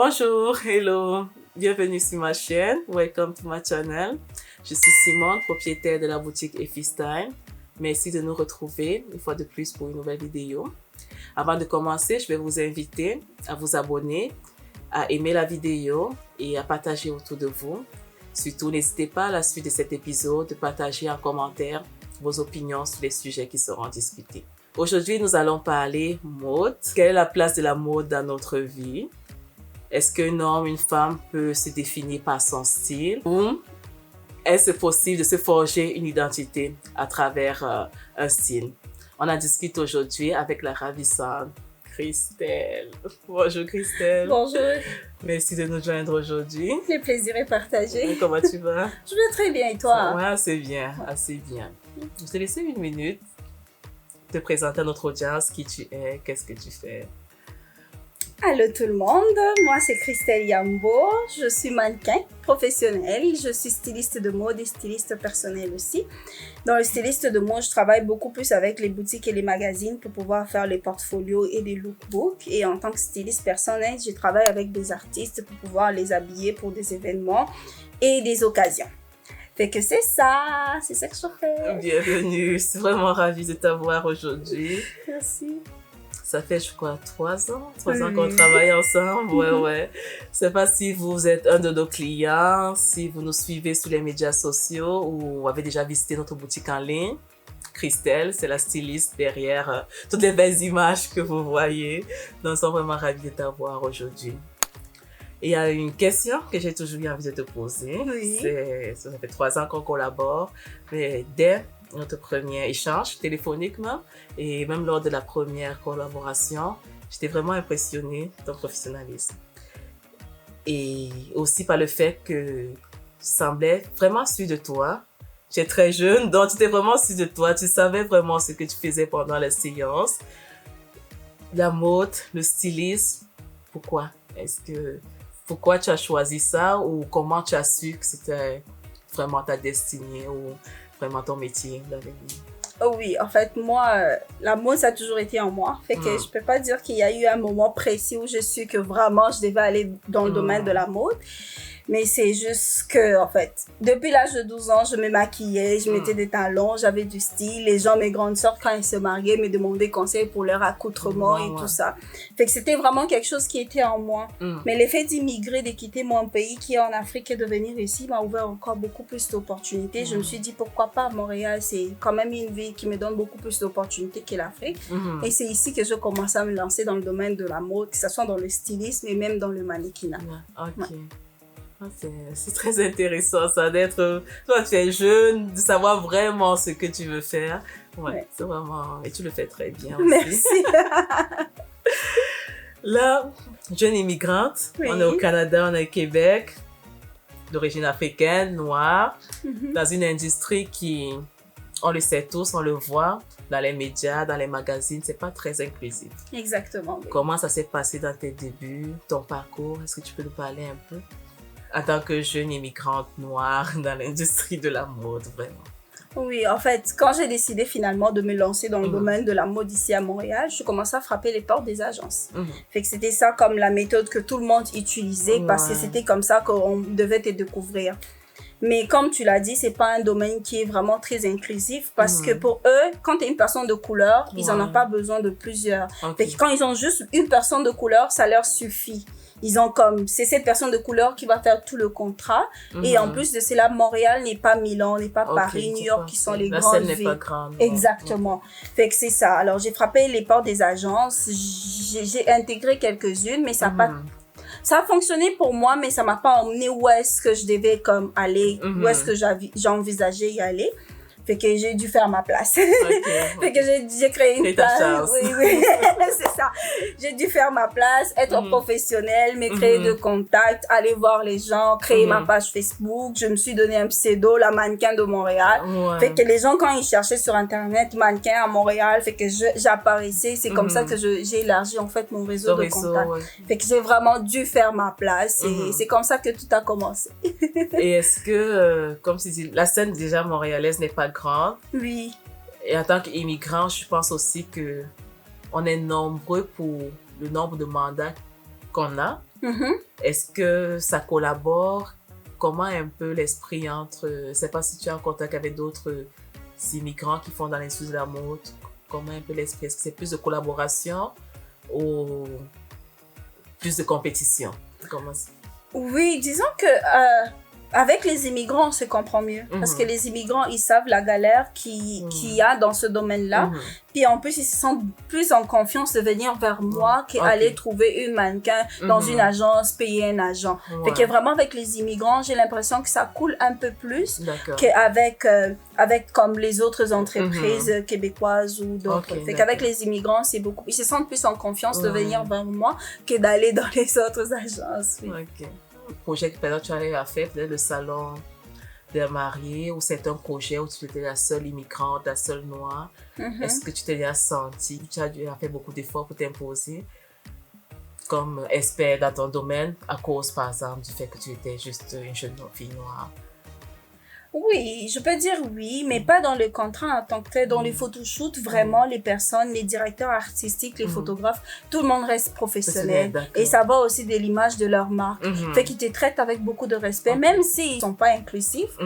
Bonjour, hello, bienvenue sur ma chaîne, welcome to my channel. Je suis Simone, propriétaire de la boutique Effistyle. Merci de nous retrouver une fois de plus pour une nouvelle vidéo. Avant de commencer, je vais vous inviter à vous abonner, à aimer la vidéo et à partager autour de vous. Surtout, n'hésitez pas à la suite de cet épisode de partager en commentaire vos opinions sur les sujets qui seront discutés. Aujourd'hui, nous allons parler mode. Quelle est la place de la mode dans notre vie? Est-ce qu'un homme, une femme peut se définir par son style? Ou est-ce possible de se forger une identité à travers un style? On en discute aujourd'hui avec la ravissante Christelle. Bonjour Christelle. Bonjour. Merci de nous joindre aujourd'hui. Le plaisir est partagé. Comment tu vas? Je vais très bien et toi? Ouais, assez bien, assez bien. Je te laisse une minute te présenter à notre audience qui tu es, qu'est-ce que tu fais. Allô tout le monde, moi c'est Christelle Yambo, je suis mannequin professionnel, je suis styliste de mode et styliste personnel aussi. Dans le styliste de mode, je travaille beaucoup plus avec les boutiques et les magazines pour pouvoir faire les portfolios et les lookbooks. Et en tant que styliste personnel, je travaille avec des artistes pour pouvoir les habiller pour des événements et des occasions. Fait que c'est ça que je fais. Bienvenue, je suis vraiment ravie de t'avoir aujourd'hui. Merci. Ça fait, je crois, 3 ans qu'on travaille ensemble. Ouais. Je sais pas si vous êtes un de nos clients, si vous nous suivez sur les médias sociaux ou avez déjà visité notre boutique en ligne. Christelle, c'est la styliste derrière toutes les belles images que vous voyez. Donc, nous sommes vraiment ravis de t'avoir aujourd'hui. Et il y a une question que j'ai toujours eu envie de te poser. Oui. Ça fait 3 ans qu'on collabore, mais dès notre premier échange téléphoniquement et même lors de la première collaboration, j'étais vraiment impressionnée de ton professionnalisme. Et aussi par le fait que tu semblais vraiment sûr de toi. Tu es très jeune, donc tu étais vraiment sûr de toi. Tu savais vraiment ce que tu faisais pendant les séances. La mode, le stylisme, pourquoi? Pourquoi tu as choisi ça ou comment tu as su que c'était vraiment ta destinée ou vraiment ton métier d'avenir? Oh oui, en fait, moi, la mode, ça a toujours été en moi. Fait que je peux pas dire qu'il y a eu un moment précis où je suis que vraiment je devais aller dans le domaine de la mode. Mais c'est juste que, en fait, depuis l'âge de 12 ans, je me maquillais, je mettais des talons, j'avais du style. Les gens, mes grandes sœurs, quand elles se mariaient, me demandaient conseil pour leur accoutrement et tout ça. Fait que c'était vraiment quelque chose qui était en moi. Mais le fait d'immigrer, de quitter mon pays qui est en Afrique et de venir ici m'a ouvert encore beaucoup plus d'opportunités. Je me suis dit, pourquoi pas Montréal? C'est quand même une ville qui me donne beaucoup plus d'opportunités que l'Afrique. Et c'est ici que je commence à me lancer dans le domaine de la mode, que ce soit dans le stylisme et même dans le mannequinat. C'est très intéressant ça d'être, toi tu es jeune, de savoir vraiment ce que tu veux faire. C'est vraiment, et tu le fais très bien aussi. Merci. Là, jeune immigrante, on est au Canada, on est au Québec, d'origine africaine, noire, dans une industrie qui, on le sait tous, on le voit, dans les médias, dans les magazines, c'est pas très inclusif. Exactement. Oui. Comment ça s'est passé dans tes débuts, ton parcours? Est-ce que tu peux nous parler un peu? En tant que jeune immigrante noire dans l'industrie de la mode, vraiment. Oui, en fait, quand j'ai décidé finalement de me lancer dans le domaine de la mode ici à Montréal, je commençais à frapper les portes des agences. Fait que c'était ça comme la méthode que tout le monde utilisait parce que c'était comme ça qu'on devait te découvrir. Mais comme tu l'as dit, c'est pas un domaine qui est vraiment très inclusif parce que pour eux, quand tu es une personne de couleur, ils en ont pas besoin de plusieurs. Fait que quand ils ont juste une personne de couleur, ça leur suffit. Ils ont comme, c'est cette personne de couleur qui va faire tout le contrat. Et en plus de cela, Montréal n'est pas Milan, n'est pas Paris, New York qui sont les grandes villes. Pas grande. Exactement. Fait que c'est ça. Alors, j'ai frappé les portes des agences. J'ai intégré quelques-unes, mais ça a fonctionné pour moi, mais ça m'a pas emmené où est-ce que je devais comme aller, où est-ce que j'envisageais y aller. Fait que j'ai dû faire ma place. Fait que j'ai créé une place. Oui, c'est ça. J'ai dû faire ma place, être professionnelle, me créer de contacts, aller voir les gens, créer ma page Facebook. Je me suis donné un pseudo, la mannequin de Montréal. Fait que les gens, quand ils cherchaient sur Internet, mannequin à Montréal, fait que j'apparaissais. C'est comme ça que j'ai élargi en fait mon réseau de contacts. Fait que j'ai vraiment dû faire ma place et c'est comme ça que tout a commencé. Et est-ce que, comme tu dis, la scène déjà montréalaise n'est pas grande. Oui. Et en tant qu'immigrant, je pense aussi que on est nombreux pour le nombre de mandats qu'on a. Est-ce que ça collabore? Comment est un peu l'esprit entre... Je ne sais pas si tu es en contact avec d'autres immigrants qui font dans l'industrie de la mode. Comment est un peu l'esprit? Est-ce que c'est plus de collaboration ou plus de compétition? Comment c'est? Oui, disons que avec les immigrants, on se comprend mieux. Parce que les immigrants, ils savent la galère qu'il y a dans ce domaine-là. Puis en plus, ils se sentent plus en confiance de venir vers moi qu'aller trouver une mannequin dans une agence, payer un agent. Fait que vraiment, avec les immigrants, j'ai l'impression que ça coule un peu plus qu'avec avec comme les autres entreprises québécoises ou d'autres. Fait qu'avec les immigrants, c'est beaucoup... Ils se sentent plus en confiance de venir vers moi que d'aller dans les autres agences. Oui. Le projet que peut-être tu as fait, peut-être le salon des mariés, ou c'est un projet où tu étais la seule immigrante, la seule noire. Est-ce que tu t'es déjà senti, tu as dû faire beaucoup d'efforts pour t'imposer comme expert dans ton domaine à cause, par exemple, du fait que tu étais juste une jeune fille noire? Oui, je peux dire oui, mais pas dans le contrat en tant que tel. Dans les photoshoots, vraiment, les personnes, les directeurs artistiques, les photographes, tout le monde reste professionnel. Et ça va aussi de l'image de leur marque. Fait qu'ils te traitent avec beaucoup de respect, même s'ils sont pas inclusifs,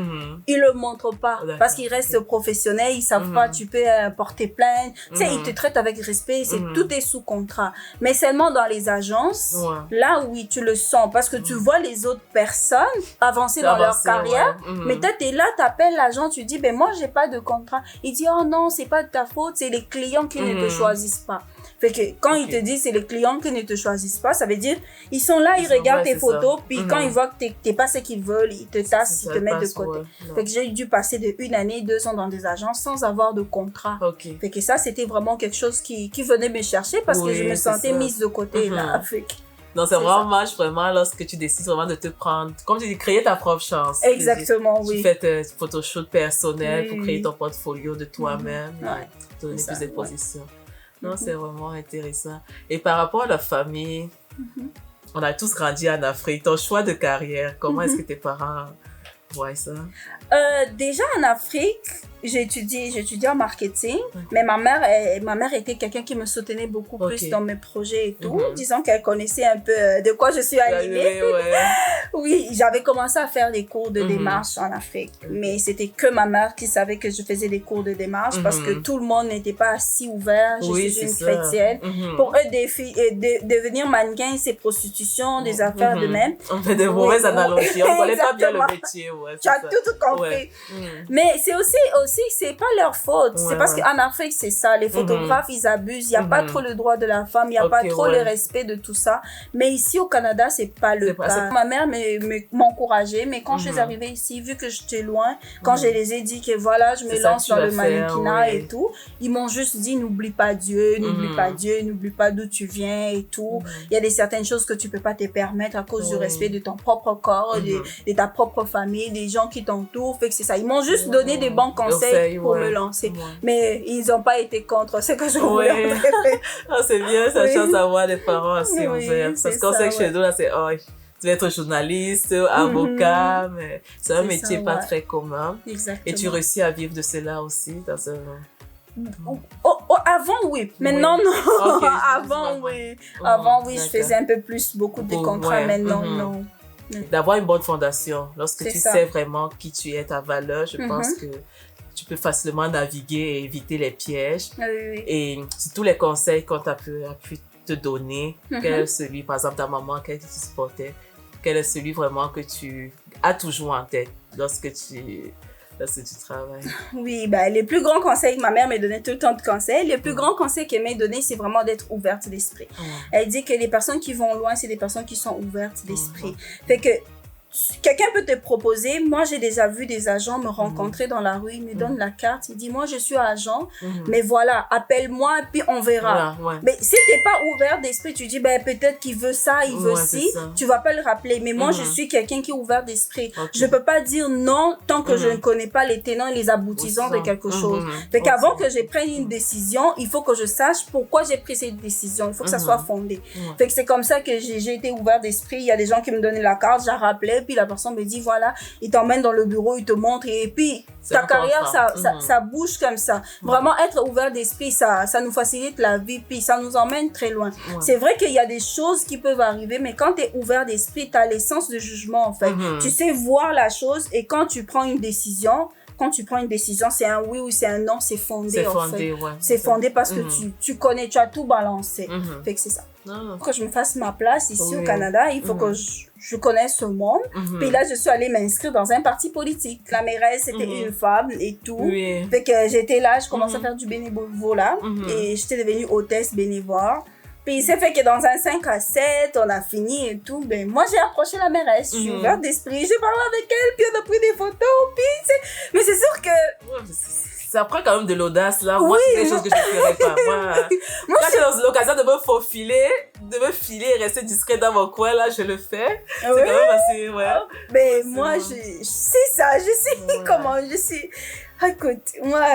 ils le montrent pas. Parce qu'ils restent professionnels, ils savent pas, tu peux porter plainte. Tu sais, ils te traitent avec respect, tout est sous contrat. Mais seulement dans les agences, là, oui, tu le sens. Parce que tu vois les autres personnes avancer dans leur carrière, mais toi, t'es là, t'appelles l'agent, tu dis, ben moi, j'ai pas de contrat. Il dit, oh non, c'est pas de ta faute, c'est les clients qui ne te choisissent pas. Fait que quand ils te disent c'est les clients qui ne te choisissent pas, ça veut dire, ils sont là, ils regardent tes photos, puis quand ils voient que t'es pas ce qu'ils veulent, ils te tassent, ils te mettent de côté. Fait que j'ai dû passer de 1 année, 2 ans dans des agences sans avoir de contrat. Fait que ça, c'était vraiment quelque chose qui venait me chercher parce que je me sentais mise de côté, là. Fait que donc, c'est vraiment match, vraiment, lorsque tu décides vraiment de te prendre, comme tu dis, créer ta propre chance. Exactement, oui. Tu fais tes photoshoots personnels pour créer ton portfolio de toi-même, te donner plus d'exposition. Non, c'est vraiment intéressant. Et par rapport à la famille, on a tous grandi en Afrique. Ton choix de carrière, comment est-ce que tes parents voient ça? Déjà en Afrique, j'ai étudié en marketing, mais ma mère était quelqu'un qui me soutenait beaucoup plus dans mes projets et tout. Disons qu'elle connaissait un peu de quoi je suis animée. Oui, j'avais commencé à faire des cours de démarche en Afrique, mais c'était que ma mère qui savait que je faisais des cours de démarche parce que tout le monde n'était pas si ouvert. Je suis une chrétienne. Pour eux, devenir mannequin, c'est prostitution, des affaires de même. On fait de mauvaises analogies, on ne connaît pas bien le métier. Tu as tout compris. Mais c'est aussi, c'est pas leur faute. C'est parce qu'en Afrique, c'est ça. Les photographes, ils abusent. Il n'y a pas trop le droit de la femme. Il n'y a pas trop le respect de tout ça. Mais ici, au Canada, c'est pas le cas. Ma mère m'encourageait. Mais quand je suis arrivée ici, vu que j'étais loin, quand je les ai dit que voilà, je me lance dans le mannequinat et tout, ils m'ont juste dit, n'oublie pas Dieu, n'oublie pas Dieu, n'oublie pas d'où tu viens et tout. Il y a certaines choses que tu peux pas te permettre à cause du respect de ton propre corps, de ta propre famille, des gens qui t'entourent. Fait que c'est ça. Ils m'ont juste donné des bons conseils pour me lancer. Mais ils n'ont pas été contre ce que je voulais. C'est bien, ça chance d'avoir des parents assez ouverts. Parce qu'on sait que chez nous, là, c'est tu vas être journaliste, avocat, mais c'est un métier pas très commun. Exactement. Et tu réussis à vivre de cela aussi dans un... Avant, oui. Maintenant, non. Avant, oui. Avant, oui, je faisais un peu plus, beaucoup de contrats. Maintenant, non. D'avoir une bonne fondation. Lorsque tu sais vraiment qui tu es, ta valeur, je pense que tu peux facilement naviguer et éviter les pièges. Et si tous les conseils qu'on a pu te donner, quel est celui, par exemple, ta maman, quel tu supportais, quel est celui vraiment que tu as toujours en tête lorsque tu travailles? Oui, les plus grands conseils, ma mère m'a donné tout le temps de conseils. Le plus grand conseil qu'elle m'a donné, c'est vraiment d'être ouverte d'esprit. Elle dit que les personnes qui vont loin, c'est des personnes qui sont ouvertes d'esprit. Fait que quelqu'un peut te proposer, moi j'ai déjà vu des agents me rencontrer dans la rue, ils me donnent la carte, ils disent moi je suis agent, mais voilà, appelle-moi puis on verra. Mais si t'es pas ouvert d'esprit, tu dis peut-être qu'il veut ça, il veut ci, tu vas pas le rappeler. Mais moi je suis quelqu'un qui est ouvert d'esprit. Je peux pas dire non tant que je ne connais pas les tenants et les aboutissants de quelque chose. Fait qu'avant que je prenne une décision, il faut que je sache pourquoi j'ai pris cette décision, il faut que ça soit fondé. Fait que c'est comme ça que j'ai été ouvert d'esprit. Il y a des gens qui me donnaient la carte, j'ai rappelé, et puis la personne me dit, voilà, il t'emmène dans le bureau, il te montre, et puis ta carrière, ça bouge comme ça. Vraiment, être ouvert d'esprit, ça nous facilite la vie, puis ça nous emmène très loin. C'est vrai qu'il y a des choses qui peuvent arriver, mais quand tu es ouvert d'esprit, tu as l'essence de jugement, en fait. Tu sais voir la chose, et quand tu prends une décision, c'est un oui ou c'est un non, c'est fondé, en fait. Ouais, c'est fondé parce que tu connais, tu as tout balancé. Fait que c'est ça. Pour que je me fasse ma place ici au Canada, il faut que je connaisse ce monde. Puis là, je suis allée m'inscrire dans un parti politique. La mairesse, c'était une femme et tout. Fait que j'étais là, je commençais à faire du bénévolat et j'étais devenue hôtesse bénévole. Puis il s'est fait que dans un 5 à 7, on a fini et tout. Ben, moi, j'ai approché la mairesse. Je suis ouverte d'esprit. J'ai parlé avec elle, puis on a pris des photos. Puis, mais c'est sûr que... Ça prend quand même de l'audace, là. Moi, c'est des choses que je ne ferais pas. Moi quand j'ai l'occasion de me faufiler, de me filer et rester discret dans mon coin, là, je le fais. C'est quand même assez... Ben, moi, c'est ça. Je sais comment je suis... Écoute, moi,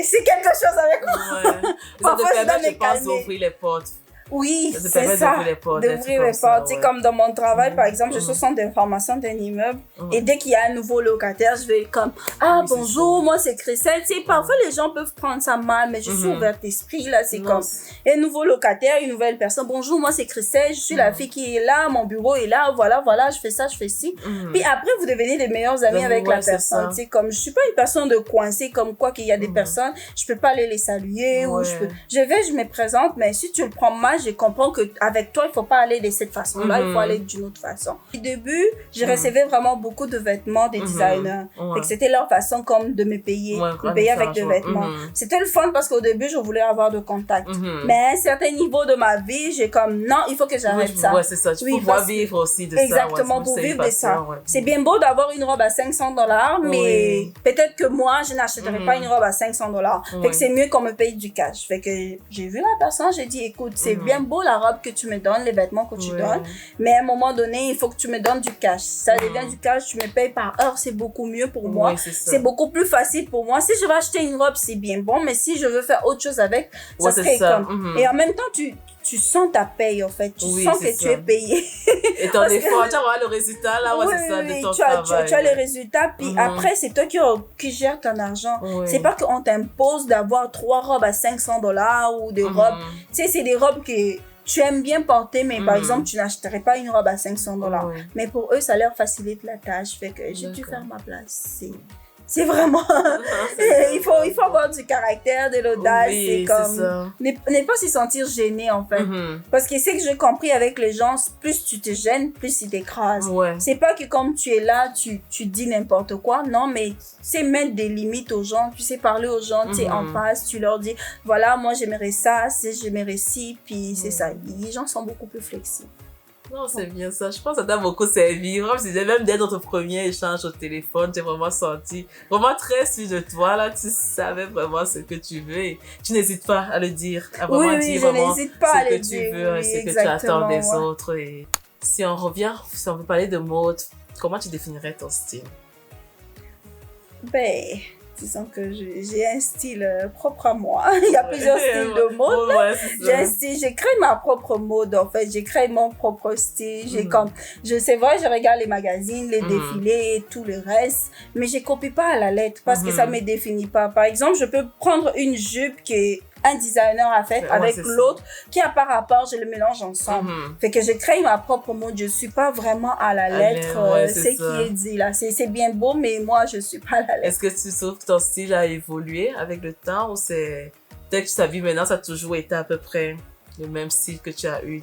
c'est quelque chose avec moi. Parfois, je dois me calmer. D'ouvrir les portes. Oui, c'est ça, d'ouvrir les portes. Tu sais, comme dans mon travail, par exemple, je suis au centre d'information d'un immeuble et dès qu'il y a un nouveau locataire, je vais comme « Ah, bonjour, moi c'est Christelle. » Tu sais, parfois les gens peuvent prendre ça mal, mais je suis ouverte d'esprit, là, c'est comme un nouveau locataire, une nouvelle personne. « Bonjour, moi c'est Christelle, je suis la fille qui est là, mon bureau est là, voilà, je fais ça, je fais ci. » Puis après, vous devenez les meilleurs amis avec la personne. Tu sais, comme je suis pas une personne de coincée, comme quoi qu'il y a des personnes, je peux pas aller les saluer ou je me présente, mais si tu le prends mal, je comprends que avec toi, il faut pas aller de cette façon-là, il faut aller d'une autre façon. Au début, je recevais vraiment beaucoup de vêtements des designers. Fait que c'était leur façon comme de me payer, me payer avec des vêtements. C'était le fun parce qu'au début, je voulais avoir de contact. Mais à un certain niveau de ma vie, j'ai comme, non, il faut que j'arrête ça. Ouais, c'est ça. Tu peux pouvoir vivre aussi de ça. Exactement, pour vivre de ça. C'est bien beau d'avoir une robe à $500, mais peut-être que moi, je n'achèterais pas une robe à $500. Fait que c'est mieux qu'on me paye du cash. Fait que j'ai vu la personne, j'ai dit, écoute, c'est bien beau la robe que tu me donnes, les vêtements que tu donnes, mais à un moment donné, il faut que tu me donnes du cash. Ça devient du cash, tu me payes par heure, c'est beaucoup mieux pour moi. C'est beaucoup plus facile pour moi. Si je veux acheter une robe, c'est bien bon, mais si je veux faire autre chose avec, ça serait comme... Et en même temps, tu sens ta paye, en fait. Tu sens que tu es payé. Et ton effort, tu vas le résultat, là, c'est ça, de ton travail. Tu as les résultats, puis après, c'est toi qui gères ton argent. C'est pas qu'on t'impose d'avoir 3 robes à $500 ou des robes. Tu sais, c'est des robes que tu aimes bien porter, mais par exemple, tu n'achèterais pas une robe à $500. Mais pour eux, ça leur facilite la tâche. Fait que j'ai dû faire ma place. C'est vraiment... il faut avoir du caractère, de l'audace. C'est comme... Ne pas se sentir gêné, en fait. Parce que c'est que j'ai compris avec les gens, plus tu te gênes, plus ils t'écrasent. C'est pas que comme tu es là, tu dis n'importe quoi. Non, mais tu sais mettre des limites aux gens. Tu sais parler aux gens, tu sais en face. Tu leur dis, voilà, moi j'aimerais ça, j'aimerais ci. Puis c'est ça. Les gens sont beaucoup plus flexibles. Non, c'est bien ça. Je pense que ça t'a beaucoup servi. Vraiment, même dès notre premier échange au téléphone, j'ai vraiment senti vraiment très sûr de toi. Là, tu savais vraiment ce que tu veux et tu n'hésites pas à le dire, à vraiment dire vraiment ce que tu veux et ce que tu attends des autres. Et si on veut parler de mode, comment tu définirais ton style? Ben, disons que j'ai un style propre à moi. Il y a plusieurs styles de mode. J'ai un style, j'ai créé ma propre mode en fait. J'ai créé mon propre style. C'est vrai, je regarde les magazines, les défilés et tout le reste, mais je copie pas à la lettre parce que ça me définit pas. Par exemple, je peux prendre une jupe qui est un designer a fait avec l'autre qui a pas rapport, je le mélange ensemble. Fait que je crée ma propre mode, je suis pas vraiment à la lettre ce qui est dit là. C'est bien beau, mais moi je suis pas à la lettre. Est-ce que tu trouves que ton style a évolué avec le temps ou c'est peut-être que ta vie maintenant ça a toujours été à peu près le même style que tu as eu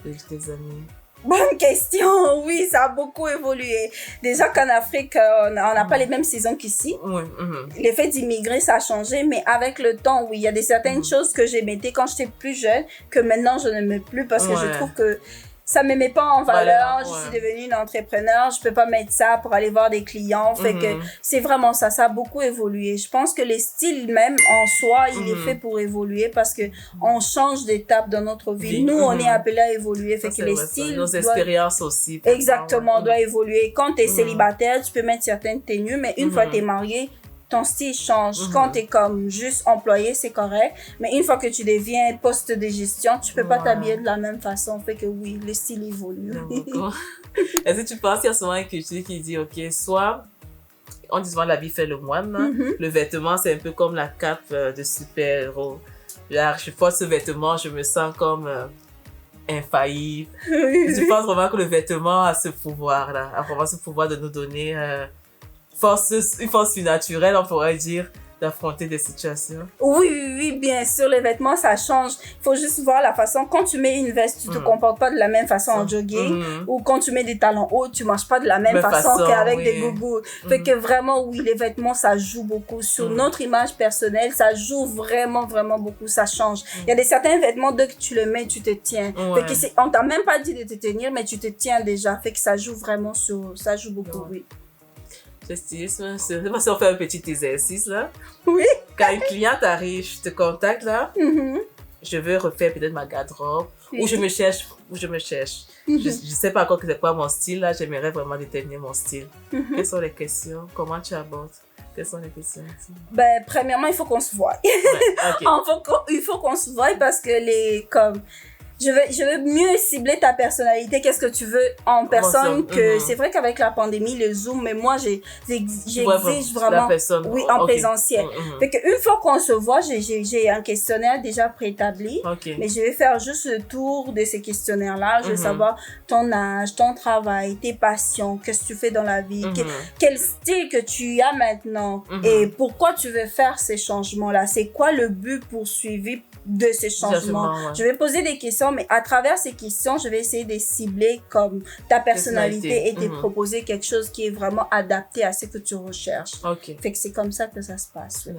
depuis tes années? Bonne question, oui, ça a beaucoup évolué. Déjà qu'en Afrique, on n'a pas les mêmes saisons qu'ici. Le fait d'immigrer, ça a changé, mais avec le temps, oui, il y a certaines choses que j'aimais quand j'étais plus jeune, que maintenant je n'aime plus parce que je trouve que ça me met pas en valeur. Je suis devenue une entrepreneur, je peux pas mettre ça pour aller voir des clients. Fait que c'est vraiment ça, ça a beaucoup évolué. Je pense que les styles même en soi, il est fait pour évoluer parce que on change d'étape dans notre vie. Nous, on est appelés à évoluer. Fait que les styles, nos expériences aussi. Exactement, doivent évoluer. Quand tu es célibataire, tu peux mettre certaines tenues, mais une fois que tu es marié, ton style change. Quand tu es comme juste employé, c'est correct. Mais une fois que tu deviens poste de gestion, tu peux pas t'habiller de la même façon. Fait que oui, le style évolue. Est-ce que tu penses qu'il y a souvent une culture qui dit, OK, soit on dit souvent l'habit fait le moine, hein? Le vêtement, c'est un peu comme la cape de super-héros. Là, je porte ce vêtement, je me sens comme infaillible. Je pense vraiment que le vêtement a ce pouvoir-là, a vraiment ce pouvoir de nous donner une force surnaturelle, on pourrait dire, d'affronter des situations. Oui, bien sûr, les vêtements, ça change. Il faut juste voir la façon. Quand tu mets une veste, tu te comportes pas de la même façon en jogging. Ou quand tu mets des talons hauts, tu marches pas de la même façon qu'avec des gougous. Fait que vraiment, oui, les vêtements, ça joue beaucoup. Sur notre image personnelle, ça joue vraiment, vraiment beaucoup. Ça change. Il y a certains vêtements, dès que tu le mets, tu te tiens. Fait que on t'a même pas dit de te tenir, mais tu te tiens déjà. Fait que ça joue vraiment ça joue beaucoup, oui. C'est stylé, c'est parce qu'on fait un petit exercice là. Oui. Quand une cliente arrive, je te contacte là, je veux refaire peut-être ma garde-robe, ou je me cherche. Je sais pas encore c'est quoi mon style là, j'aimerais vraiment déterminer mon style. Quelles sont les questions? Comment tu abordes? Quelles sont les questions? Ben, premièrement, il faut qu'on se voie. Il faut qu'on se voie parce que je veux mieux cibler ta personnalité, qu'est-ce que tu veux en personne, que c'est vrai qu'avec la pandémie, le Zoom, mais moi, j'exige vraiment, oui, en présentiel. Fait qu'une fois qu'on se voit, j'ai un questionnaire déjà préétabli, mais je vais faire juste le tour de ces questionnaires-là. Je veux savoir ton âge, ton travail, tes passions, qu'est-ce que tu fais dans la vie, quel style que tu as maintenant, et pourquoi tu veux faire ces changements-là. C'est quoi le but poursuivi de ces changements? Je vais poser des questions, mais à travers ces questions, je vais essayer de cibler comme ta personnalité et te proposer quelque chose qui est vraiment adapté à ce que tu recherches. Fait que c'est comme ça que ça se passe.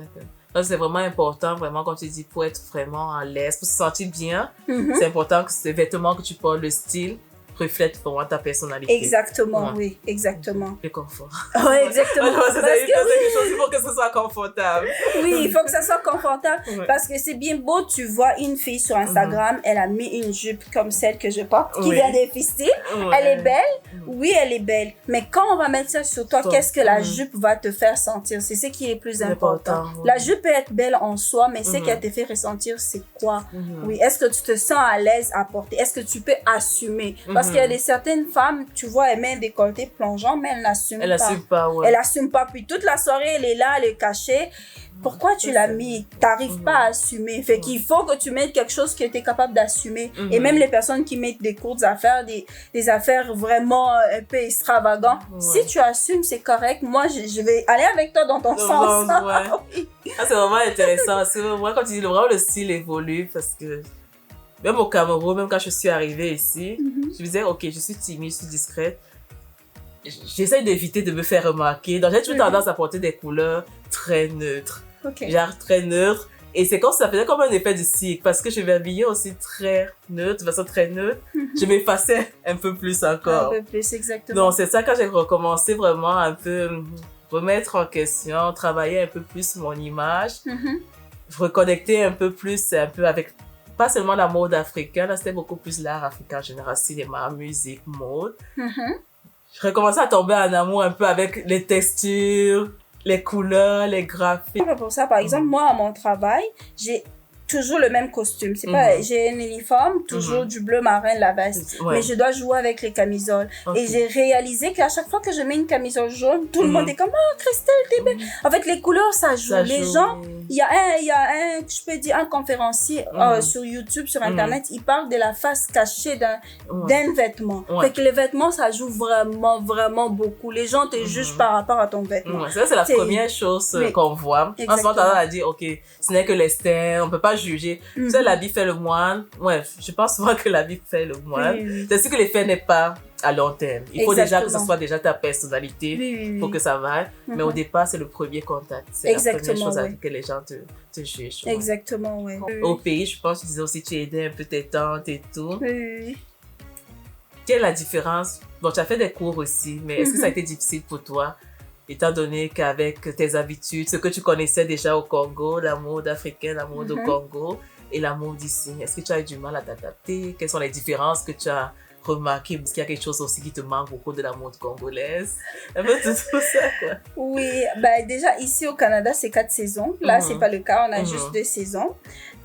Donc, c'est vraiment important, vraiment, comme tu dis, pour être vraiment à l'aise, pour se sentir bien. C'est important que ces vêtements que tu portes, le style, reflète vraiment ta personnalité. Exactement, oui, exactement. Le confort. Oui, exactement. Parce que il faut que ce soit confortable. Oui, il faut que ça soit confortable. Parce que c'est bien beau, tu vois une fille sur Instagram, elle a mis une jupe comme celle que je porte, qui vient des Fistines. Elle est belle. Oui, elle est belle. Mais quand on va mettre ça sur toi, qu'est-ce que la jupe va te faire sentir? C'est ce qui est le plus important. La jupe peut être belle en soi, mais ce qu'elle te fait ressentir, c'est quoi? Oui, est-ce que tu te sens à l'aise à porter? Est-ce que tu peux assumer? Parce qu'il y a certaines femmes, tu vois, elles mettent un décolleté plongeant, mais elles n'assument pas. Elle assume pas. Puis toute la soirée, elle est là, elle est cachée. Pourquoi tu l'as mis? T'arrives pas à assumer. Fait qu'il faut que tu mettes quelque chose que tu es capable d'assumer. Et même les personnes qui mettent des courtes affaires, des affaires vraiment un peu extravagantes, si tu assumes, c'est correct. Moi, je vais aller avec toi dans ton sens. C'est vraiment intéressant. Parce que moi, quand tu dis vraiment le style évolue, parce que même au Cameroun, même quand je suis arrivée ici, je me disais, OK, je suis timide, je suis discrète. J'essaie d'éviter de me faire remarquer. Donc, j'ai toujours tendance à porter des couleurs très neutres. Genre très neutres. Et c'est comme ça faisait comme un effet de cycle. Parce que je m'habillais aussi très neutre, de façon très neutre. Je m'effaçais un peu plus encore. Un peu plus, exactement. Donc, c'est ça quand j'ai recommencé vraiment un peu remettre en question, travailler un peu plus mon image. Reconnecter un peu plus avec pas seulement la mode africaine, là c'était beaucoup plus l'art africain en général, cinéma, musique, mode. Je recommençais à tomber en amour un peu avec les textures, les couleurs, les graphiques. Pour ça, par exemple, moi, à mon travail, j'ai toujours le même costume. C'est pas, j'ai un uniforme, toujours du bleu marin, la veste. Mais je dois jouer avec les camisoles. Et j'ai réalisé qu'à chaque fois que je mets une camisole jaune, tout le monde est comme, oh, Christelle, t'es belle. En fait, les couleurs, ça joue. Les gens, il y a un, je peux dire, un conférencier sur YouTube, sur Internet, il parle de la face cachée d'un vêtement. Fait que les vêtements, ça joue vraiment, vraiment beaucoup. Les gens te jugent par rapport à ton vêtement. Ça, c'est la première chose qu'on voit. En ce moment, on a dit, OK, ce n'est que l'externe, on peut pas juger. Tu sais, l'habit fait le moine. Ouais, je pense souvent que l'habit fait le moine. C'est sûr que l'effet n'est pas à long terme. Il faut déjà que ce soit déjà ta personnalité pour que ça vaille. Mais au départ, c'est le premier contact. C'est la première chose avec que les gens te jugent. Exactement, oui. Au pays, je pense que tu disais aussi que tu aidais un peu tes tantes et tout. Quelle est la différence? Bon, tu as fait des cours aussi, mais est-ce que ça a été difficile pour toi? Étant donné qu'avec tes habitudes, ce que tu connaissais déjà au Congo, la mode africaine, la mode au Congo et la mode ici, est-ce que tu as eu du mal à t'adapter? Quelles sont les différences que tu as remarquées? Est-ce qu'il y a quelque chose aussi qui te manque beaucoup de la mode congolaise? Un peu tout ça, quoi. Oui, ben déjà ici au Canada, c'est 4 saisons. Là, c'est pas le cas, on a juste 2 saisons.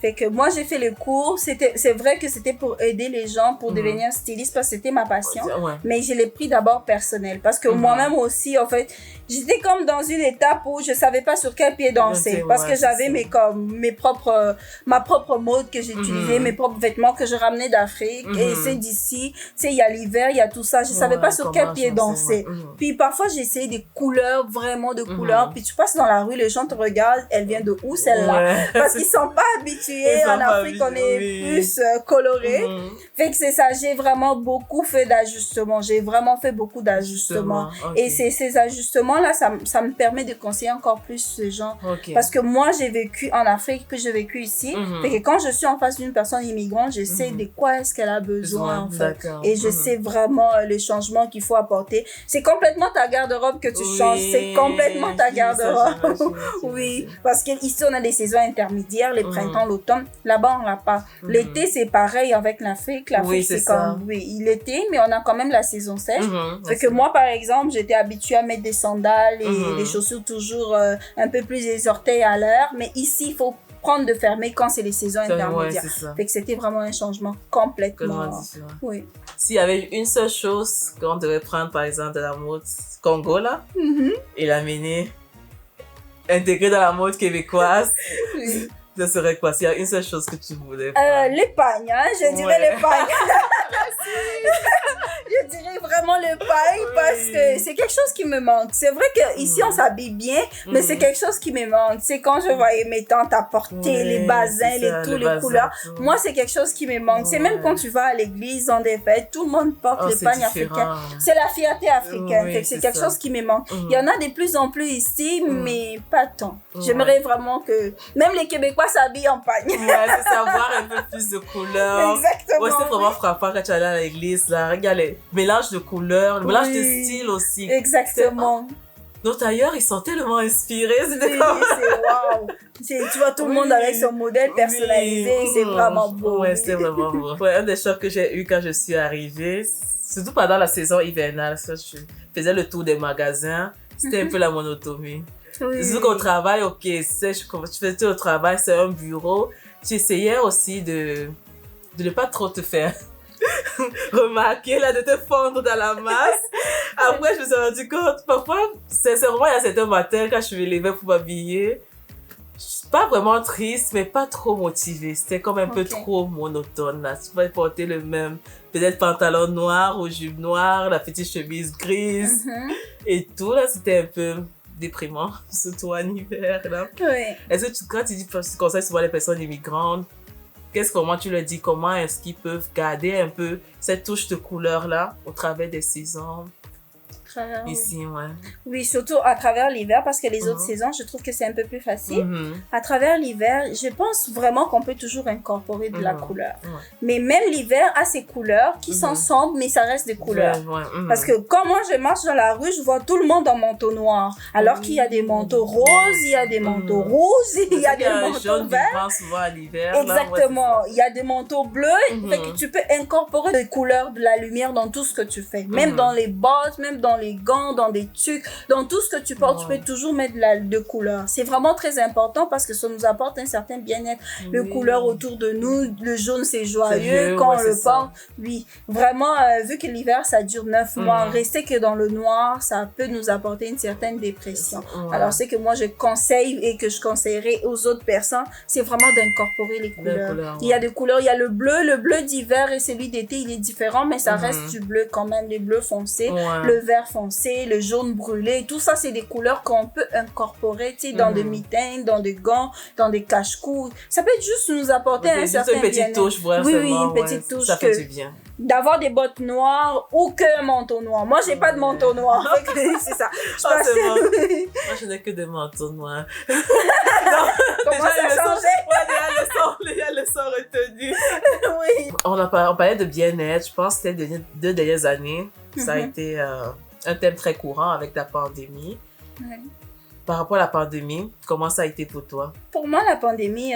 Fait que moi, j'ai fait le cours. C'est vrai que c'était pour aider les gens pour devenir styliste parce que c'était ma passion. Ouais. Mais je l'ai pris d'abord personnel parce que moi-même aussi, en fait, j'étais comme dans une étape où je savais pas sur quel pied danser parce que j'avais ma propre mode que j'utilisais, mes propres vêtements que je ramenais d'Afrique et c'est d'ici. Tu sais, il y a l'hiver, il y a tout ça. Je savais pas sur quel pied danser. Puis parfois, j'ai essayé des couleurs, vraiment de couleurs. Puis tu passes dans la rue, les gens te regardent, elle vient de où celle-là? Parce qu'ils sont pas habitués. En Afrique, on est plus coloré. Fait que c'est ça, j'ai vraiment beaucoup fait d'ajustements. J'ai vraiment fait beaucoup d'ajustements. Et ces ajustements-là, ça me permet de conseiller encore plus ce genre. Parce que moi, j'ai vécu en Afrique, puis j'ai vécu ici. Fait que quand je suis en face d'une personne immigrante, je sais de quoi est-ce qu'elle a besoin, en fait. Et je sais vraiment les changements qu'il faut apporter. C'est complètement ta garde-robe que tu changes. C'est complètement ta garde-robe. Oui, parce qu'ici, on a des saisons intermédiaires, les printemps, l'automne. Là-bas, on l'a pas. L'été, c'est pareil avec l'Afrique. L'Afrique, c'est comme, l'été, mais on a quand même la saison sèche. Fait que moi, par exemple, j'étais habituée à mettre des sandales et des chaussures toujours un peu plus les orteils à l'air. Mais ici, il faut prendre de fermer quand c'est les saisons intermédiaires. Fait que c'était vraiment un changement complètement différent. Oui. S'il y avait une seule chose qu'on devait prendre, par exemple, de la mode Congo, là, et l'amener, intégrer dans la mode québécoise, ce serait quoi? S'il y a une seule chose que tu voulais prendre? L'épagne, hein? Je dirais l'épagne. Je dirais vraiment l'épagne parce que c'est quelque chose qui me manque. C'est vrai qu'ici, on s'habille bien, mais c'est quelque chose qui me manque. C'est quand je voyais mes tantes apporter les basins, les couleurs. Moi, c'est quelque chose qui me manque. C'est même quand tu vas à l'église, dans des fêtes, tout le monde porte l'épagne africaine. C'est la fierté africaine. C'est quelque chose qui me manque. Il y en a de plus en plus ici, mais pas tant. J'aimerais vraiment que même les Québécois s'habillent en pagne. C'est savoir un peu plus de couleurs. Exactement. C'est vraiment frappant quand tu allais à l'église, là. Regarde les mélanges de couleurs, le mélange de styles aussi. Exactement. Nos tailleurs, ils sont tellement inspirés. C'est waouh. Tu vois tout le monde avec son modèle personnalisé. C'est vraiment beau. C'est vraiment beau. Un des chocs que j'ai eu quand je suis arrivée, surtout pendant la saison hivernale, je faisais le tour des magasins. C'était un peu la monotonie. Surtout qu'au travail, tu fais au travail, c'est un bureau. Tu essayais aussi de ne pas trop te faire remarquer, là, de te fondre dans la masse. Après, je me suis rendu compte, parfois, sincèrement, il y a certains matins, quand je me levais pour m'habiller, je suis pas vraiment triste, mais pas trop motivée. C'était comme un peu trop monotone, là. Tu vas porter le même, peut-être pantalon noir ou jupe noire, la petite chemise grise et tout, là, c'était un peu déprimant, surtout en hiver, là. Est-ce que quand tu conseilles souvent les personnes immigrantes, comment tu leur dis, comment est-ce qu'ils peuvent garder un peu cette touche de couleur-là au travers des saisons? Ici, Oui, surtout à travers l'hiver, parce que les autres saisons, je trouve que c'est un peu plus facile. À travers l'hiver, je pense vraiment qu'on peut toujours incorporer de la couleur. Mais même l'hiver a ses couleurs qui sont sombres, mais ça reste des couleurs. Parce que quand moi je marche dans la rue, je vois tout le monde en manteau noir. Alors qu'il y a des manteaux roses, il y a des manteaux rouges, il y a des manteaux verts. Souvent à l'hiver. Exactement. Il y a des manteaux bleus. Fait que tu peux incorporer des couleurs, de la lumière dans tout ce que tu fais. Même dans les bottes, même dans les gants, dans des tucs, dans tout ce que tu portes, tu peux toujours mettre de couleurs. C'est vraiment très important parce que ça nous apporte un certain bien-être. Le couleur autour de nous, le jaune c'est joyeux quand on le porte. Oui, vraiment, vu que l'hiver ça dure 9 mois, rester que dans le noir, ça peut nous apporter une certaine dépression. Alors c'est que moi je conseille et que je conseillerais aux autres personnes, c'est vraiment d'incorporer les couleurs. Il y a des couleurs, il y a le bleu d'hiver et celui d'été il est différent, mais ça reste du bleu quand même, les bleus foncés, le vert foncé, le jaune brûlé, tout ça c'est des couleurs qu'on peut incorporer, tu sais, dans des mitaines, dans des gants, dans des cache-cou. Ça peut juste nous apporter un certain bien-être. Une petite touche, une petite touche. Ça fait du bien. D'avoir des bottes noires ou qu'un manteau noir. Moi, j'ai pas de manteau noir. C'est ça. C'est bon. Moi, je n'ai que des manteaux noirs. Comment ça a changé? Il y a le son retenu. Oui. On parlait de bien-être. Je pense que les 2 dernières années, ça a été un thème très courant avec la pandémie. Par rapport à la pandémie, comment ça a été pour toi? Pour moi, la pandémie,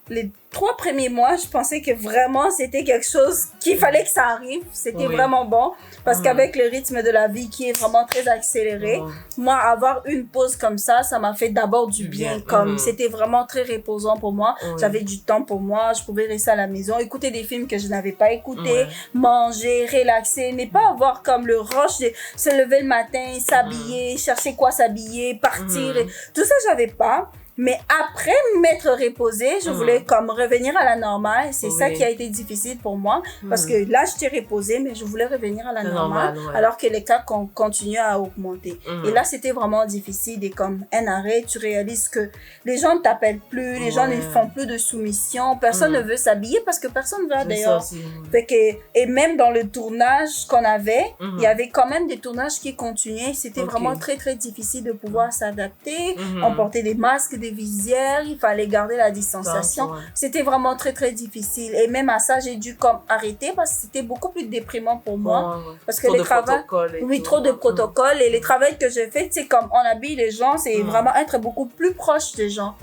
les 3 premiers mois, je pensais que vraiment c'était quelque chose qu'il fallait que ça arrive. C'était vraiment bon parce qu'avec le rythme de la vie qui est vraiment très accéléré, moi, avoir une pause comme ça m'a fait d'abord du bien. Comme c'était vraiment très reposant pour moi. J'avais du temps pour moi, je pouvais rester à la maison, écouter des films que je n'avais pas écoutés, manger, relaxer, mais pas avoir comme le rush de se lever le matin, s'habiller, chercher quoi s'habiller, partir. Tout ça, j'avais pas. Mais après m'être reposée, je voulais comme revenir à la normale. C'est ça qui a été difficile pour moi. Parce que là, j'étais reposée, mais je voulais revenir à la normale. Alors que les cas continuent à augmenter. Et là, c'était vraiment difficile. Et comme un arrêt, tu réalises que les gens ne t'appellent plus, les gens ne font plus de soumission. Personne ne veut s'habiller parce que personne ne va d'ailleurs. Fait que, et même dans le tournage qu'on avait, il y avait quand même des tournages qui continuaient. C'était vraiment très, très difficile de pouvoir s'adapter. On portait des masques, des visières, il fallait garder la distanciation. C'était vraiment très, très difficile. Et même à ça, j'ai dû comme arrêter parce que c'était beaucoup plus déprimant pour moi. Parce que les travaux... Oui, trop de protocoles. Et les travaux que j'ai fait, c'est comme on habille les gens, c'est vraiment être beaucoup plus proche des gens.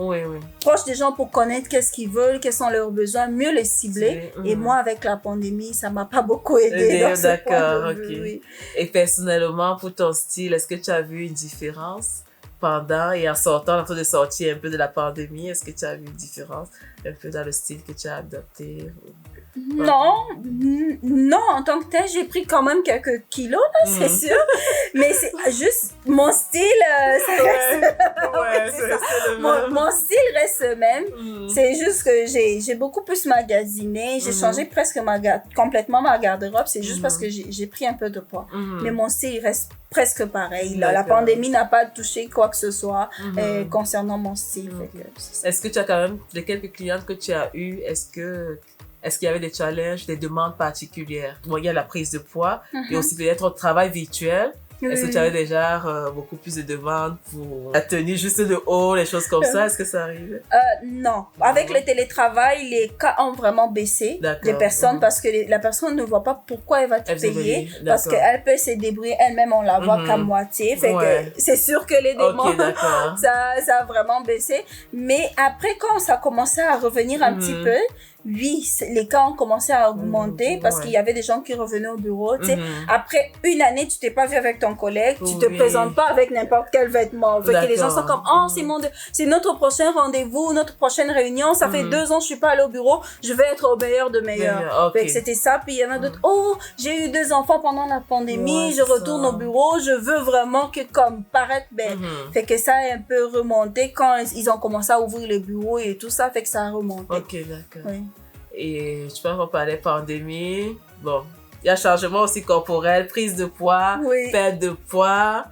Proche des gens pour connaître qu'est-ce qu'ils veulent, quels sont leurs besoins, mieux les cibler. Et moi, avec la pandémie, ça m'a pas beaucoup aidé. D'accord, ok. Et personnellement, pour ton style, est-ce que tu as vu une différence pendant et en sortant, en train de sortir un peu de la pandémie? Est-ce que tu as vu une différence un peu dans le style que tu as adopté? Non, en tant que tel, j'ai pris quand même quelques kilos, là, c'est sûr. Mais c'est juste, mon style, ça reste... mon style reste le même. C'est juste que j'ai beaucoup plus magasiné. J'ai changé presque complètement ma garde-robe. C'est juste parce que j'ai pris un peu de poids. Mais mon style reste presque pareil. La pandémie n'a pas touché quoi que ce soit concernant mon style. Est-ce que tu as quand même, les quelques clientes que tu as eues, est-ce qu'il y avait des challenges, des demandes particulières? Bon, il y a la prise de poids et aussi peut-être au travail virtuel. Est-ce que tu avais déjà beaucoup plus de demandes pour la tenue juste de haut, les choses comme ça? Est-ce que ça arrive? Non. Avec le télétravail, les cas ont vraiment baissé des personnes parce que la personne ne voit pas pourquoi elle va te payer. Parce qu'elle peut se débrouiller elle-même, on la voit qu'à moitié. Fait que c'est sûr que les demandes, ça a vraiment baissé. Mais après, quand ça a commencé à revenir un petit peu, oui, les cas ont commencé à augmenter parce qu'il y avait des gens qui revenaient au bureau. Tu sais, après une année, tu t'es pas vu avec ton collègue, tu te présentes pas avec n'importe quel vêtement. Fait que les gens sont comme, oh, c'est notre prochain rendez-vous, notre prochaine réunion. Ça fait 2 ans, je suis pas allée au bureau. Je vais être au meilleur de meilleur. Fait que c'était ça. Puis il y en a d'autres, oh, j'ai eu 2 enfants pendant la pandémie, je retourne au bureau, je veux vraiment que comme paraître belle. Fait que ça a un peu remonté quand ils ont commencé à ouvrir les bureaux et tout ça. Fait que ça a remonté. Ok, d'accord. Et tu peux reparler pandémie. Bon, il y a changement aussi corporel, prise de poids, perte de poids.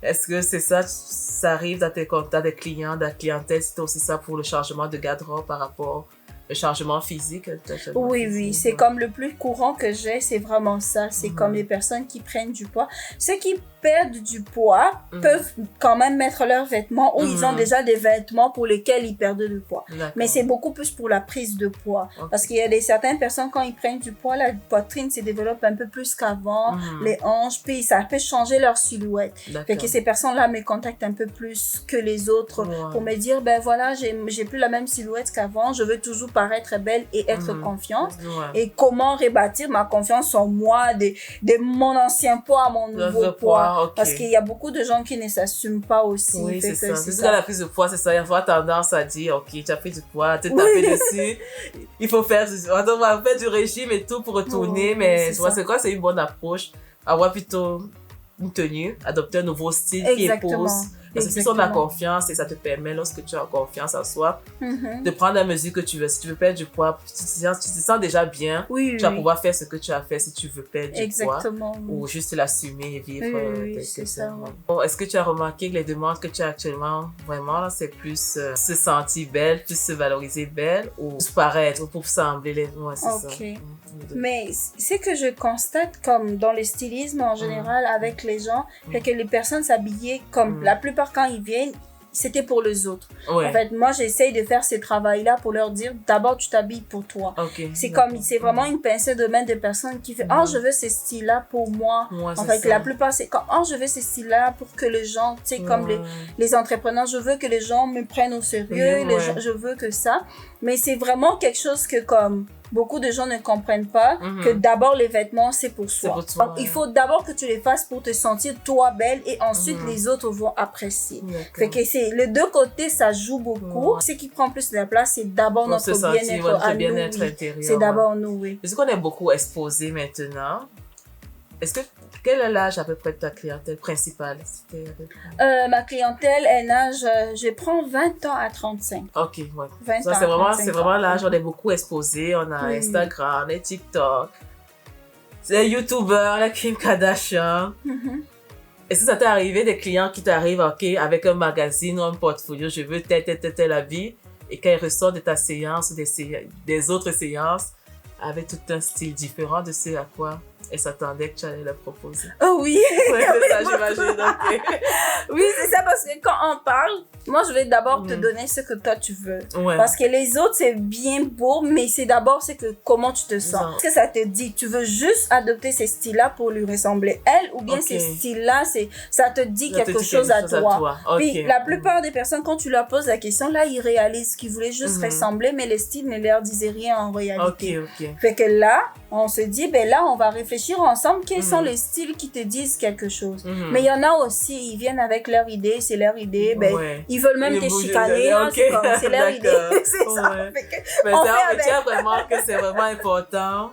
Est-ce que c'est ça, ça arrive dans tes contacts des clients, de la clientèle? C'est aussi ça pour le changement de garde-robe par rapport au changement physique? Oui, c'est comme le plus courant que j'ai, c'est vraiment ça. C'est comme les personnes qui prennent du poids. Ceux qui perdent du poids peuvent quand même mettre leurs vêtements ou ils ont déjà des vêtements pour lesquels ils perdent du poids. Mais c'est beaucoup plus pour la prise de poids. Parce qu'il y a certaines personnes, quand ils prennent du poids, la poitrine se développe un peu plus qu'avant, les hanches, puis ça peut changer leur silhouette. Fait que ces personnes-là me contactent un peu plus que les autres pour me dire, ben voilà, j'ai plus la même silhouette qu'avant, je veux toujours paraître belle et être confiante. Et comment rebâtir ma confiance en moi, de mon ancien poids à mon nouveau poids. Parce qu'il y a beaucoup de gens qui ne s'assument pas aussi. Oui, c'est ça. C'est ça, la prise de poids, c'est ça. Il y a avoir tendance à dire, ok, tu as pris du poids, te taper dessus. Il faut faire du régime et tout pour retourner. Mais c'est quoi? C'est une bonne approche. Avoir plutôt une tenue, adopter un nouveau style qui épouse. Parce que plus on a confiance et ça te permet, lorsque tu as confiance en soi, de prendre la mesure que tu veux. Si tu veux perdre du poids, tu te sens déjà bien, tu vas pouvoir faire ce que tu as fait si tu veux perdre du poids. Ou juste l'assumer et vivre. C'est ça. Bon, est-ce que tu as remarqué que les demandes que tu as actuellement, vraiment, là, c'est plus se sentir belle, plus se valoriser belle ou plus paraître ou pour sembler c'est ça. Mais c'est que je constate comme dans le stylisme en général avec les gens, c'est que les personnes s'habillaient comme la plupart quand ils viennent, c'était pour les autres. Ouais. En fait, moi, j'essaye de faire ce travail-là pour leur dire, d'abord, tu t'habilles pour toi. Ok. C'est comme, c'est vraiment une pincée de main de personnes qui fait, oh, je veux ce style-là pour moi. Ouais, En c'est fait, ça. la plupart, c'est comme, oh, je veux ce style-là pour que les gens, tu sais, comme les entrepreneurs, je veux que les gens me prennent au sérieux, Ouais. je veux que ça. Mais c'est vraiment quelque chose que, comme, beaucoup de gens ne comprennent pas que d'abord les vêtements c'est pour soi. Pour toi, Donc, il faut d'abord que tu les fasses pour te sentir toi belle et ensuite les autres vont apprécier. Fait que c'est les deux côtés ça joue beaucoup. Ce qui prend plus de la place c'est d'abord Pour se notre sentir, bien-être notre à bien-être nous. Oui. intérieur. C'est d'abord nous, oui. Est-ce qu'on est beaucoup exposé maintenant? Quel est l'âge à peu près de ta clientèle principale? C'était à peu près... Ma clientèle elle nage, je prends 20 ans à 35. Ok, ouais. 20 Ça, ans c'est vraiment l'âge, on est beaucoup exposé. On a Instagram, les TikTok, les YouTubers, la Kim Kardashian. Est-ce que ça t'est arrivé des clients qui t'arrivent, ok, avec un magazine ou un portfolio, je veux tel avis, et quand ils ressortent de ta séance ou des autres séances, avec tout un style différent de ce à quoi elle s'attendait que tu allais leur proposer? Oh oui! Ouais, c'est ça, j'imagine, ok. Oui, c'est ça, parce que quand on parle, moi, je vais d'abord te donner ce que toi, tu veux. Ouais. Parce que les autres, c'est bien beau, mais c'est d'abord comment tu te sens. Est-ce que ça te dit, tu veux juste adopter ces styles-là pour lui ressembler elle, ou bien ces styles-là, ça te dit quelque chose à toi. Okay. Puis, la plupart des personnes, quand tu leur poses la question, là, ils réalisent qu'ils voulaient juste ressembler, mais les styles ne leur disaient rien en réalité. Ok. Fait que là, on se dit, ben là, on va réfléchir ensemble quels sont les styles qui te disent quelque chose. Mais il y en a aussi, ils viennent avec leur idée, c'est leur idée, ben, ils veulent même te chicaner, c'est leur idée, c'est ça. Fait que, mais on retient vraiment que c'est vraiment important.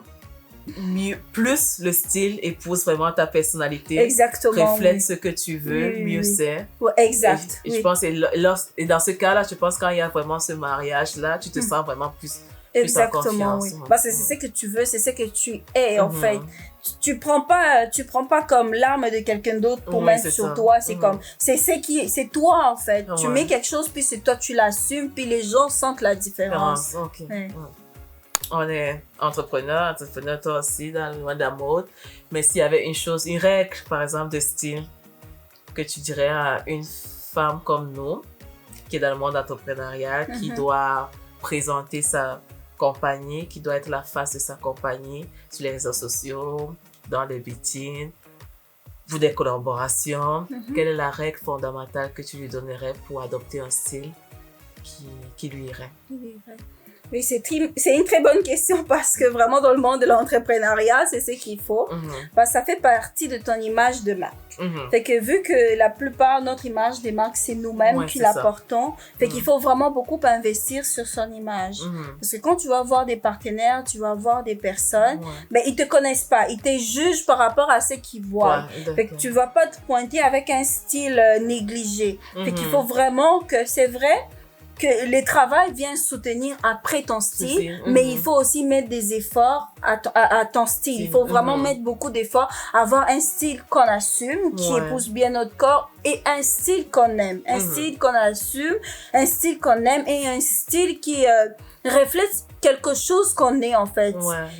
Plus le style épouse vraiment ta personnalité. Exactement. Reflète ce que tu veux, mieux c'est. Ouais, exact. Et je pense, et dans ce cas-là, je pense quand il y a vraiment ce mariage-là, tu te sens vraiment plus exactement, oui. Parce que c'est ce que tu veux, c'est ce que tu es, en fait. Tu prends pas comme l'arme de quelqu'un d'autre pour mettre sur toi. C'est comme, c'est toi, en fait. Tu mets quelque chose, puis c'est toi, tu l'assumes, puis les gens sentent la différence. On est entrepreneur, toi aussi, dans le monde de la mode. Mais s'il y avait une règle, par exemple, de style, que tu dirais à une femme comme nous, qui est dans le monde entrepreneurial, qui doit présenter sa compagnie, qui doit être la face de sa compagnie sur les réseaux sociaux, dans les meetings, pour des collaborations. Quelle est la règle fondamentale que tu lui donnerais pour adopter un style qui lui irait? Oui, c'est une très bonne question parce que vraiment dans le monde de l'entrepreneuriat, c'est ce qu'il faut. Parce que ça fait partie de ton image de marque. Fait que vu que la plupart de notre image des marques, c'est nous-mêmes qui la portons, fait qu'il faut vraiment beaucoup investir sur son image. Parce que quand tu vas voir des partenaires, tu vas voir des personnes, ben ils te connaissent pas, ils te jugent par rapport à ce qu'ils voient. Fait que tu vas pas te pointer avec un style négligé. Fait qu'il faut vraiment que c'est vrai que le travail vient soutenir après ton style, mais il faut aussi mettre des efforts à ton style. Il faut vraiment mettre beaucoup d'efforts, avoir un style qu'on assume, qui épouse bien notre corps, et un style qu'on aime, un style qu'on assume, un style qu'on aime, et un style qui reflète quelque chose qu'on est en fait.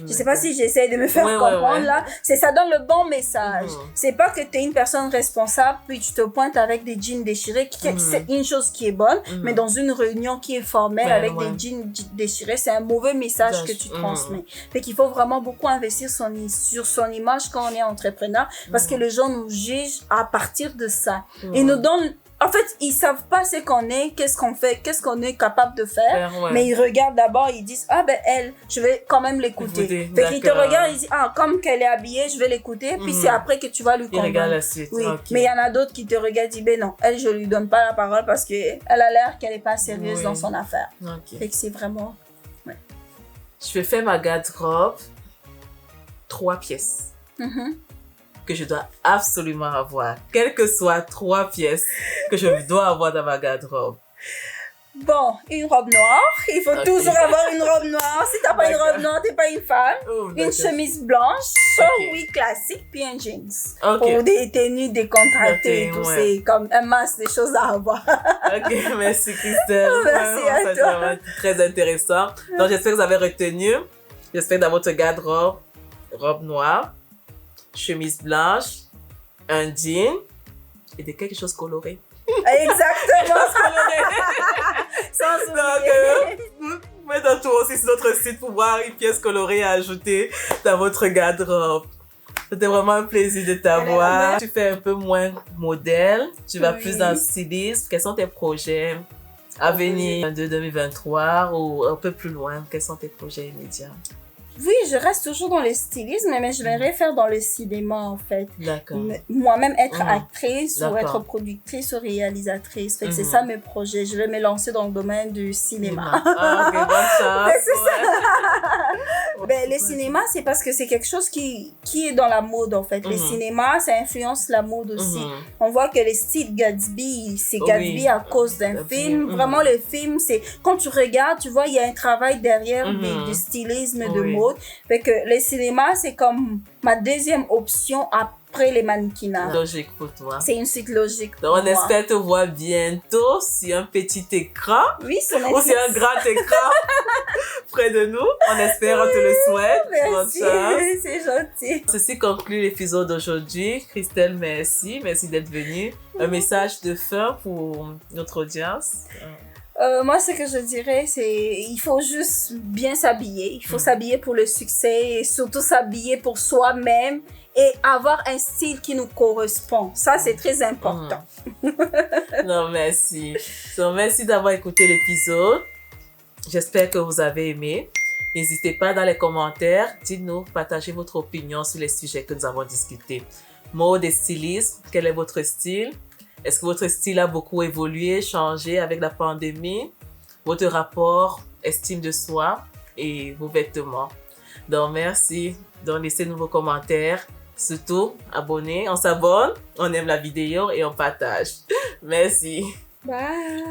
Je sais pas si j'essaie de me faire comprendre là. Ça donne le bon message. C'est pas que tu es une personne responsable puis tu te pointes avec des jeans déchirés. C'est une chose qui est bonne, mais dans une réunion qui est formelle avec des jeans déchirés, c'est un mauvais message que tu transmets. Fait qu'il faut vraiment beaucoup investir sur son image quand on est entrepreneur parce que les gens nous jugent à partir de ça. Ils nous donnent en fait, ils savent pas ce qu'on est, qu'est-ce qu'on fait, qu'est-ce qu'on est capable de faire, mais ils regardent d'abord, ils disent, ah ben elle, je vais quand même l'écouter. Fait qu'ils te regardent, ils disent, ah comme qu'elle est habillée, je vais l'écouter, puis c'est après que tu vas lui convaincre. Regarde la suite. Oui, mais il y en a d'autres qui te regardent, disent, ben non, elle, je lui donne pas la parole parce que elle a l'air qu'elle est pas sérieuse dans son affaire. Fait que c'est vraiment, Je vais faire ma garde-robe 3 pièces. Que je dois absolument avoir. Quelles que soient 3 pièces que je dois avoir dans ma garde-robe. Bon, une robe noire. Il faut toujours avoir une robe noire. Si t'as pas une robe noire, t'es pas une femme. Une chemise blanche, oui, classique, puis un jeans. Pour des tenues décontractées et tout. C'est comme un masse de choses à avoir. Ok, merci Christelle. Merci à toi. C'est vraiment très intéressant. Donc j'espère que vous avez retenu. J'espère dans votre garde-robe, robe noire, chemise blanche, un jean et de quelque chose coloré. Exactement. Sans oublier. Donc, faites un tour aussi sur notre site pour voir une pièce colorée à ajouter dans votre garde-robe. C'était vraiment un plaisir de t'avoir. Tu fais un peu moins modèle, tu vas plus dans le stylisme. Quels sont tes projets à venir de 2023 ou un peu plus loin? Quels sont tes projets immédiats? Oui, je reste toujours dans le stylisme, mais j'aimerais faire dans le cinéma, en fait. D'accord. Moi-même être actrice ou D'accord. être productrice ou réalisatrice. Fait que c'est ça mes projets. Je vais me lancer dans le domaine du cinéma. Ah, ok, bonne chance. C'est ça. Ben, le cinéma, c'est parce que c'est quelque chose qui est dans la mode, en fait. Le cinéma, ça influence la mode aussi. On voit que le style Gatsby, c'est Gatsby à cause d'un film. Vraiment, le film, c'est... Quand tu regardes, tu vois, il y a un travail derrière du stylisme de mode. Fait que le cinéma, c'est comme ma deuxième option après les mannequinats. Logique pour toi. C'est une suite logique pour Donc, on moi. espère te voir bientôt sur un petit écran. Oui, sur ou sur un grand écran près de nous. On espère, on te le souhaite. Merci, Bonne chance. c'est gentil. Ceci conclut l'épisode d'aujourd'hui. Christelle, merci. Merci d'être venue. Un message de fin pour notre audience. Moi, ce que je dirais, c'est il faut juste bien s'habiller. Il faut s'habiller pour le succès et surtout s'habiller pour soi-même et avoir un style qui nous correspond. Ça, c'est très important. Non, merci. Donc, merci d'avoir écouté l'épisode. J'espère que vous avez aimé. N'hésitez pas dans les commentaires, dites-nous, partagez votre opinion sur les sujets que nous avons discutés. Mode et stylisme, quel est votre style? Est-ce que votre style a beaucoup évolué, changé avec la pandémie? Votre rapport, estime de soi et vos vêtements. Donc, merci. Donc, laissez-nous vos commentaires. Surtout, abonnez. On s'abonne, on aime la vidéo et on partage. Merci. Bye!